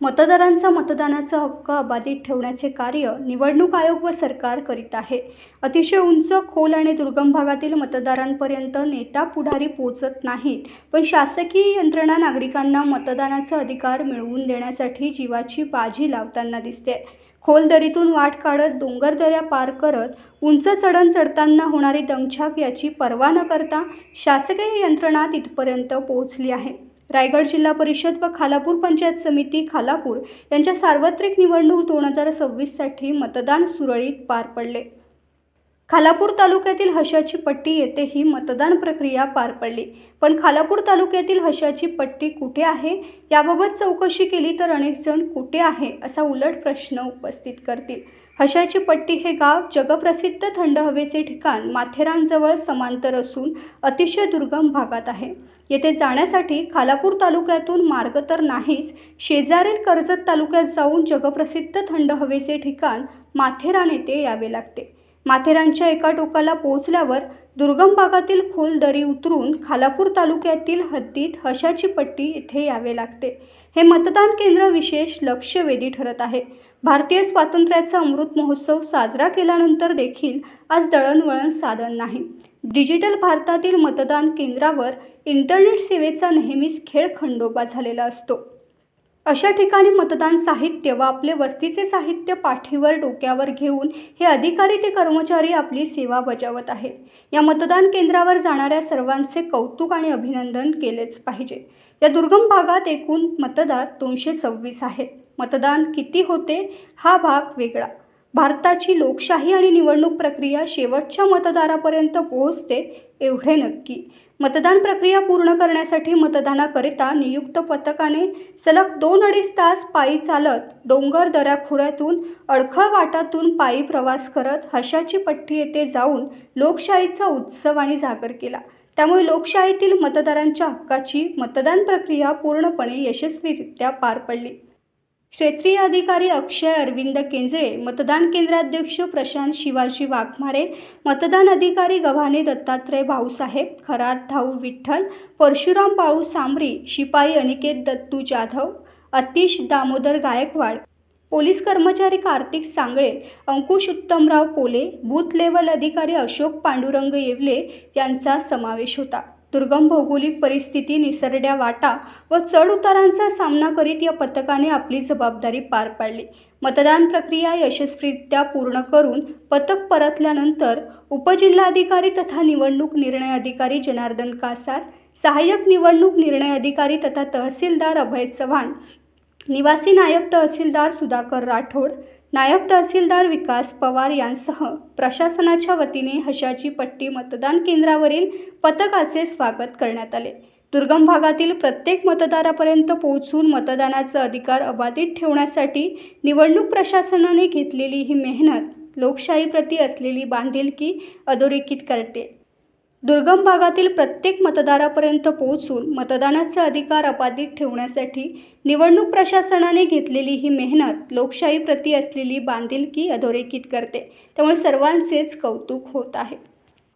मतदारांचा मतदानाचा हक्क अबाधित ठेवण्याचे कार्य निवडणूक आयोग व सरकार करीत आहे. अतिशय उंच, खोल आणि दुर्गम भागातील मतदारांपर्यंत नेता पुढारी पोहोचत नाहीत, पण शासकीय यंत्रणा नागरिकांना मतदानाचा अधिकार मिळवून देण्यासाठी जीवाची बाजी लावताना दिसते. खोल दरीतून वाट काढत, डोंगर दऱ्या पार करत, उंच चढण चढताना होणारी दमछाक याची पर्वा न करता शासकीय यंत्रणा तिथपर्यंत पोहोचली आहे. रायगड जिल्हा परिषद व खालापूर पंचायत समिती खालापूर यांच्या सार्वत्रिक निवडणूक 2026साठी मतदान सुरळीत पार पडले. खालापूर तालुक्यातील हशाची पट्टी येथे ही मतदान प्रक्रिया पार पडली. पण खालापूर तालुक्यातील हशाची पट्टी कुठे आहे याबाबत चौकशी केली तर अनेक जण कुठे आहे असा उलट प्रश्न उपस्थित करतील. हशाची पट्टी हे गाव जगप्रसिद्ध थंड हवेचे ठिकाण माथेरानजवळ समांतर असून अतिशय दुर्गम भागात आहे. येथे जाण्यासाठी खालापूर तालुक्यातून मार्ग तर नाहीच, शेजारील कर्जत तालुक्यात जाऊन जगप्रसिद्ध थंड हवेचे ठिकाण माथेरान येथे यावे लागते. माथेरानच्या एका टोकाला पोहोचल्यावर दुर्गम भागातील खोल दरी उतरून खालापूर तालुक्यातील हद्दीत हशाची पट्टी येथे यावे लागते. हे मतदान केंद्र विशेष लक्षवेधी ठरत आहे. भारतीय स्वातंत्र्याचा अमृत महोत्सव साजरा केल्यानंतर देखील आज दळणवळण साधन नाही. डिजिटल भारतातील मतदान केंद्रावर इंटरनेट सेवेचा नेहमीच खेळखंडोबा झालेला असतो. अशा ठिकाणी मतदान साहित्य व आपले वस्तीचे साहित्य पाठीवर डोक्यावर घेऊन हे अधिकारी ते कर्मचारी आपली सेवा बजावत आहेत. या मतदान केंद्रावर जाणाऱ्या सर्वांचे कौतुक आणि अभिनंदन केलेच पाहिजे. या दुर्गम भागात एकूण मतदार 226 आहेत. मतदान किती होते हा भाग वेगळा. भारताची लोकशाही आणि निवडणूक प्रक्रिया शेवटच्या मतदारापर्यंत पोहोचते एवढे नक्की. मतदान प्रक्रिया पूर्ण करण्यासाठी मतदानाकरिता नियुक्त पथकाने सलग 2-2.5 तास पायी चालत डोंगर दऱ्याखोऱ्यातून अडखळ वाटातून पायी प्रवास करत हशाची पट्टी येथे जाऊन लोकशाहीचा उत्सव आणि जागर केला. त्यामुळे लोकशाहीतील मतदारांच्या हक्काची मतदान प्रक्रिया पूर्णपणे यशस्वीरित्या पार पडली. क्षेत्रीय अधिकारी अक्षय अरविंद केंजळे, मतदान केंद्राध्यक्ष प्रशांत शिवाजी वाघमारे, मतदान अधिकारी गव्हाणे दत्तात्रय भाऊसाहेब, खरात धाऊ विठ्ठल, परशुराम बाळू सांबरी, शिपाई अनिकेत दत्तू जाधव, अतिश दामोदर गायकवाड, पोलीस कर्मचारी कार्तिक सांगळे, अंकुश उत्तमराव पोले, बूथ लेवल अधिकारी अशोक पांडुरंग येवले यांचा समावेश होता. दुर्गम भौगोलिक परिस्थिती, निसरड्या वाटा व चढउतारांचा सामना करीत या पथकाने आपली जबाबदारी पार पाडली. मतदान प्रक्रिया यशस्वीरित्या पूर्ण करून पथक परतल्यानंतर उपजिल्हाधिकारी तथा निवडणूक निर्णय अधिकारी जनार्दन कासार, सहाय्यक निवडणूक निर्णय अधिकारी तथा तहसीलदार अभय चव्हाण, निवासी नायब तहसीलदार सुधाकर राठोड, नायब तहसीलदार विकास पवार यांसह प्रशासनाच्या वतीने हशाची पट्टी मतदान केंद्रावरील पथकाचे स्वागत करण्यात आले. दुर्गम भागातील प्रत्येक मतदारापर्यंत पोहोचून मतदानाचा अधिकार अबाधित ठेवण्यासाठी निवडणूक प्रशासनाने घेतलेली ही मेहनत लोकशाहीप्रती असलेली बांधिलकी अधोरेखित करते. दुर्गम भागातील प्रत्येक मतदारापर्यंत पोहोचून मतदानाचा अधिकार अबाधित ठेवण्यासाठी निवडणूक प्रशासनाने घेतलेली ही मेहनत लोकशाहीप्रती असलेली बांधिलकी अधोरेखित करते. त्यामुळे सर्वांचेच कौतुक होत आहे.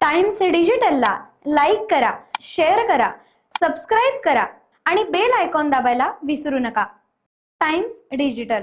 टाइम्स डिजिटलला लाईक करा, शेअर करा, सबस्क्राईब करा आणि बेल आयकॉन दाबायला विसरू नका. Times digital.